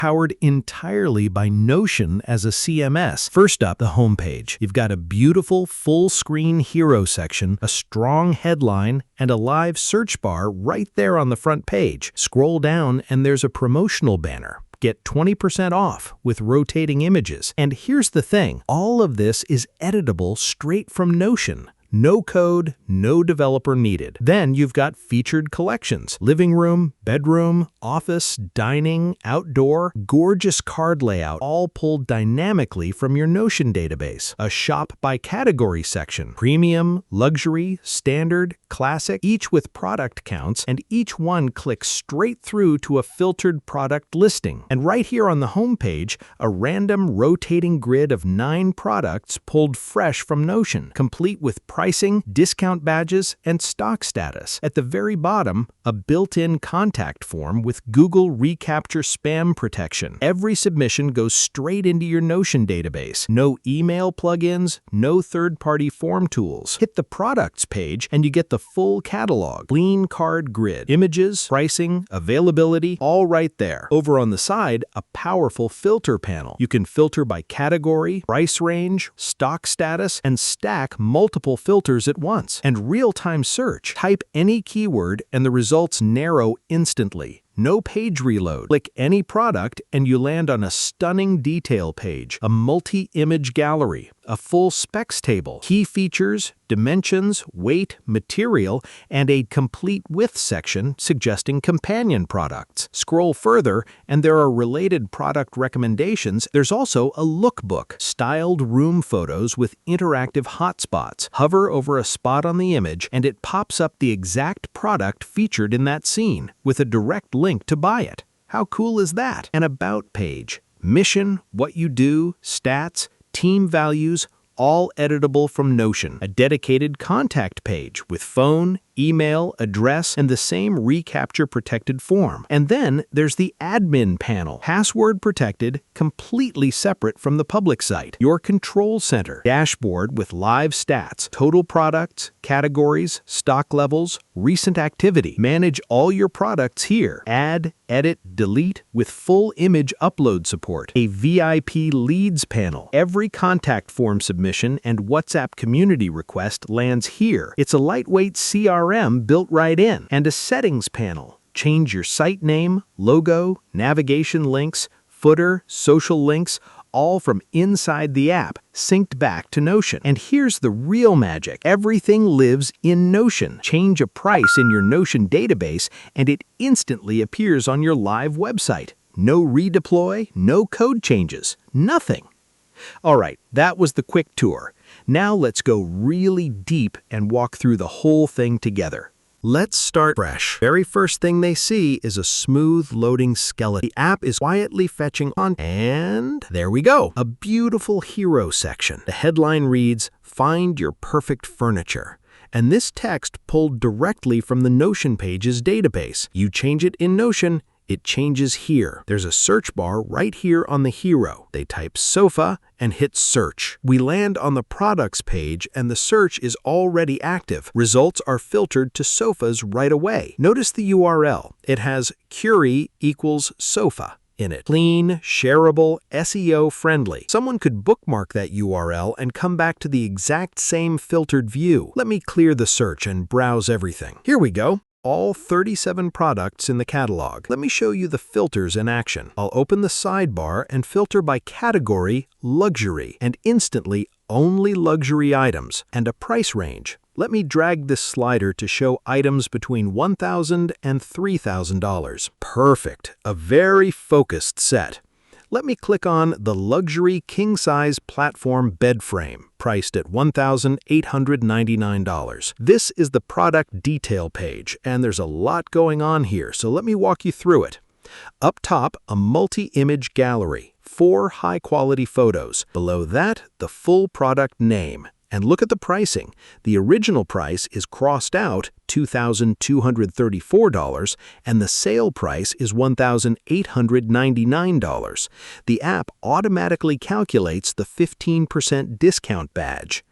powered entirely by Notion as a CMS. First up, the homepage. You've got a beautiful full-screen hero section, a strong headline, and a live search bar right there on the front page. Scroll down and there's a promotional banner. Get 20% off with rotating images. And here's the thing, all of this is editable straight from Notion. No code, no developer needed. Then you've got featured collections. Living room, bedroom, office, dining, outdoor, gorgeous card layout, all pulled dynamically from your Notion database. A shop by category section. Premium, luxury, standard, classic, each with product counts, and each one clicks straight through to a filtered product listing. And right here on the homepage, a random rotating grid of 9 products pulled fresh from Notion, complete with pricing, discount badges, and stock status. At the very bottom, a built-in contact form with Google Recapture spam protection. Every submission goes straight into your Notion database. No email plugins, no third-party form tools. Hit the products page and you get the full catalog. Clean card grid, images, pricing, availability, all right there. Over on the side, a powerful filter panel. You can filter by category, price range, stock status, and stack multiple filters at once. And real-time search. Type any keyword and the results narrow instantly. No page reload. Click any product and you land on a stunning detail page, a multi-image gallery, a full specs table, key features, dimensions, weight, material, and a complete with section suggesting companion products. Scroll further and there are related product recommendations. There's also a lookbook, styled room photos with interactive hotspots. Hover over a spot on the image and it pops up the exact product featured in that scene with a direct link to buy it. How cool is that? An about page. Mission, what you do, stats, team values, all editable from Notion. A dedicated contact page with phone, email, address, and the same recapture protected form. And then there's the admin panel, password protected, completely separate from the public site. Your control center, dashboard with live stats, total products, categories, stock levels, recent activity. Manage all your products here. Add, edit, delete with full image upload support. A VIP leads panel. Every contact form submission and WhatsApp community request lands here. It's a lightweight CRM built right in. And a settings panel. Change your site name, logo, navigation links, footer, social links, all from inside the app, synced back to Notion. And here's the real magic. Everything lives in Notion. Change a price in your Notion database and it instantly appears on your live website. No redeploy, no code changes, nothing. All right, that was the quick tour. Now let's go really deep and walk through the whole thing together. Let's start fresh. Very first thing they see is a smooth loading skeleton. The app is quietly fetching on, and there we go. A beautiful hero section. The headline reads, "Find your perfect furniture." And this text pulled directly from the Notion page's database. You change it in Notion, it changes here. There's a search bar right here on the hero. They type sofa and hit search. We land on the products page and the search is already active. Results are filtered to sofas right away. Notice the URL. It has Curie equals sofa in it. Clean, shareable, SEO friendly. Someone could bookmark that URL and come back to the exact same filtered view. Let me clear the search and browse everything. Here we go. All 37 products in the catalog. Let me show you the filters in action. I'll open the sidebar and filter by category, luxury, and instantly only luxury items and a price range. Let me drag this slider to show items between $1,000 and $3,000. Perfect, a very focused set. Let me click on the luxury king-size platform bed frame, priced at $1,899. This is the product detail page, and there's a lot going on here, so let me walk you through it. Up top, a multi-image gallery, 4 high-quality photos. Below that, the full product name. And look at the pricing. The original price is crossed out, $2,234, and the sale price is $1,899. The app automatically calculates the 15% discount badge.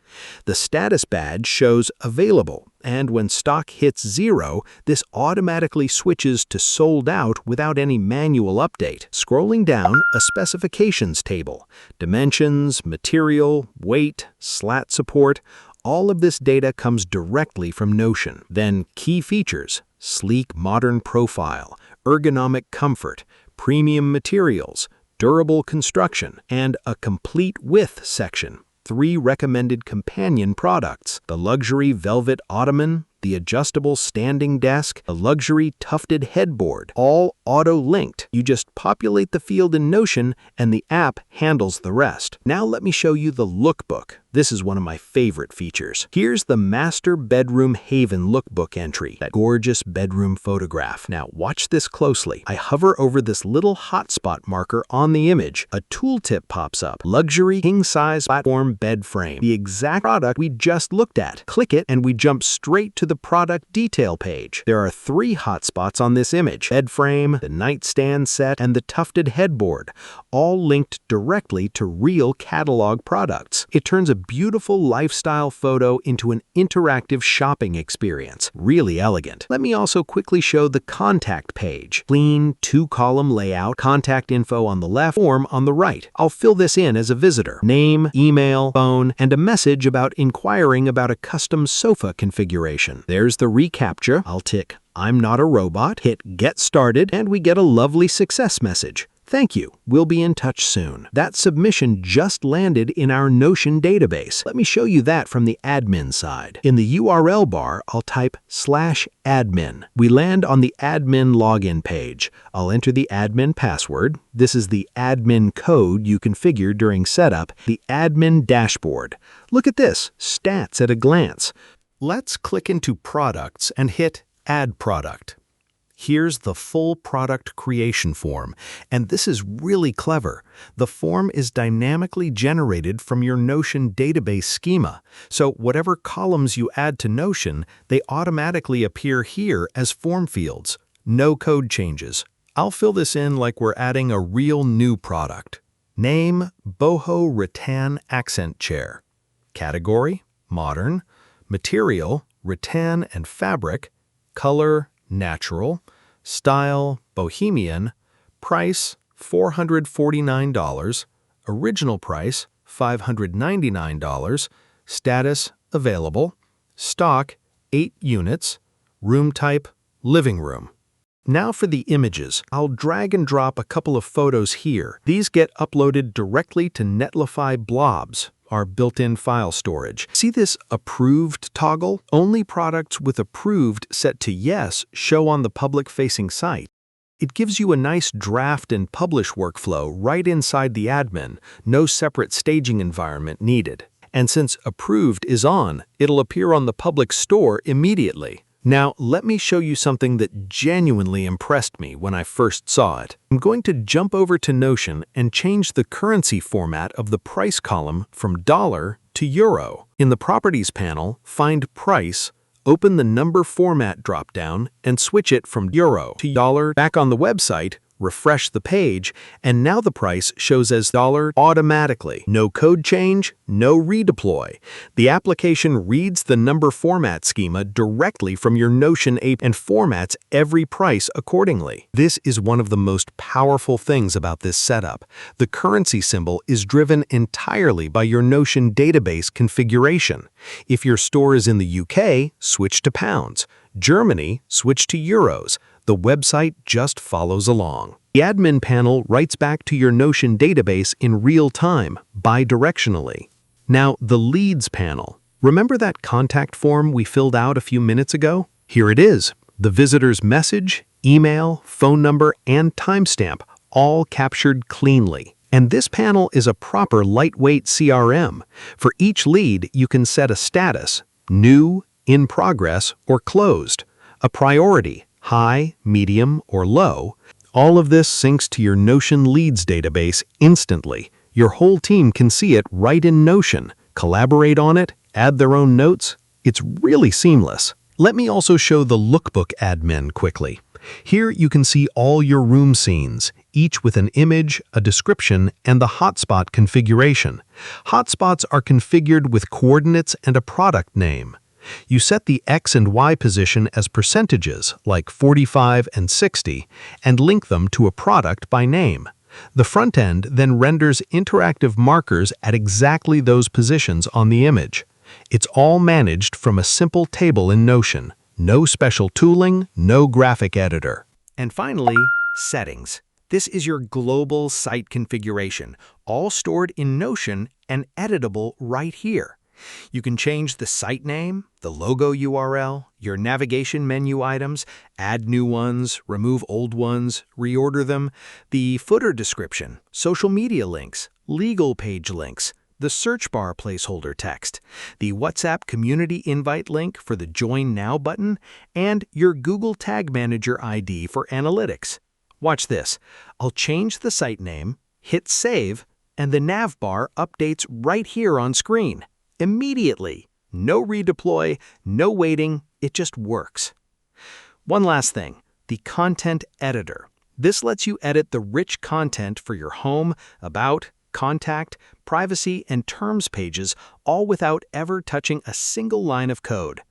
The status badge shows available, And when stock hits 0, this automatically switches to sold out without any manual update. Scrolling down, a specifications table. Dimensions, material, weight, slat support, all of this data comes directly from Notion. Then key features: sleek, modern profile, ergonomic comfort, premium materials, durable construction, and a complete with section. 3 recommended companion products: the luxury velvet ottoman, the adjustable standing desk, the luxury tufted headboard, all auto-linked. You just populate the field in Notion and the app handles the rest. Now let me show you the lookbook. This is one of my favorite features. Here's the master bedroom haven lookbook entry, that gorgeous bedroom photograph. Now watch this closely. I hover over this little hotspot marker on the image. A tooltip pops up. Luxury king-size platform bed frame. The exact product we just looked at. Click it and we jump straight to the product detail page. There are 3 hotspots on this image: bed frame, the nightstand set, and the tufted headboard, all linked directly to real catalog products. It turns a beautiful lifestyle photo into an interactive shopping experience. Really elegant. Let me also quickly show the contact page. Clean 2-column layout, contact info on the left, form on the right. I'll fill this in as a visitor. Name, email, phone, and a message about inquiring about a custom sofa configuration. There's the reCAPTCHA. I'll tick "I'm not a robot," hit "Get Started," and we get a lovely success message. Thank you. We'll be in touch soon. That submission just landed in our Notion database. Let me show you that from the admin side. In the URL bar, I'll type /admin. We land on the admin login page. I'll enter the admin password. This is the admin code you configure during setup. The admin dashboard. Look at this. Stats at a glance. Let's click into Products and hit Add Product. Here's the full product creation form, and this is really clever. The form is dynamically generated from your Notion database schema, so whatever columns you add to Notion, they automatically appear here as form fields. No code changes. I'll fill this in like we're adding a real new product. Name: boho rattan accent chair. Category: modern. Material: rattan and fabric. Color: natural. Style: bohemian. Price: $449. Original price: $599. Status: available. Stock: 8 units. Room type: living room. Now for the images. I'll drag and drop a couple of photos here. These get uploaded directly to Netlify blobs, our built-in file storage. See this approved toggle? Only products with approved set to yes show on the public-facing site. It gives you a nice draft and publish workflow right inside the admin, no separate staging environment needed. And since approved is on, it'll appear on the public store immediately. Now, let me show you something that genuinely impressed me when I first saw it. I'm going to jump over to Notion and change the currency format of the price column from dollar to euro. In the Properties panel, find Price, open the Number Format dropdown, and switch it from euro to dollar. Back on the website, refresh the page, and now the price shows as dollar automatically. No code change, no redeploy. The application reads the number format schema directly from your Notion app and formats every price accordingly. This is one of the most powerful things about this setup. The currency symbol is driven entirely by your Notion database configuration. If your store is in the UK, switch to pounds. Germany, switch to euros. The website just follows along. The admin panel writes back to your Notion database in real time, bidirectionally. Now, the Leads panel. Remember that contact form we filled out a few minutes ago? Here it is. The visitor's message, email, phone number, and timestamp, all captured cleanly. And this panel is a proper lightweight CRM. For each lead, you can set a status: new, in progress, or closed. A priority: high, medium, or low. All of this syncs to your Notion Leads database instantly. Your whole team can see it right in Notion, collaborate on it, add their own notes. It's really seamless. Let me also show the lookbook admin quickly. Here you can see all your room scenes, each with an image, a description, and the hotspot configuration. Hotspots are configured with coordinates and a product name. You set the X and Y position as percentages, like 45 and 60, and link them to a product by name. The front end then renders interactive markers at exactly those positions on the image. It's all managed from a simple table in Notion. No special tooling, no graphic editor. And finally, settings. This is your global site configuration, all stored in Notion and editable right here. You can change the site name, the logo URL, your navigation menu items, add new ones, remove old ones, reorder them, the footer description, social media links, legal page links, the search bar placeholder text, the WhatsApp community invite link for the Join Now button, and your Google Tag Manager ID for analytics. Watch this. I'll change the site name, hit Save, and the nav bar updates right here on screen. Immediately. No redeploy, no waiting, it just works. One last thing, the Content Editor. This lets you edit the rich content for your home, about, contact, privacy, and terms pages, all without ever touching a single line of code.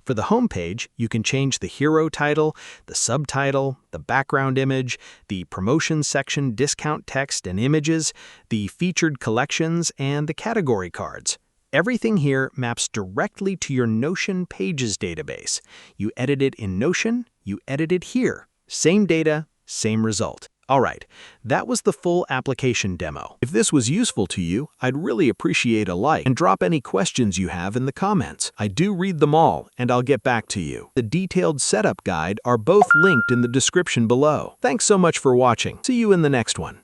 For the home page, you can change the hero title, the subtitle, the background image, the promotion section discount text and images, the featured collections, and the category cards. Everything here maps directly to your Notion Pages database. You edit it in Notion, you edit it here. Same data, same result. All right, that was the full application demo. If this was useful to you, I'd really appreciate a like and drop any questions you have in the comments. I do read them all, and I'll get back to you. The detailed setup guide are both linked in the description below. Thanks so much for watching. See you in the next one.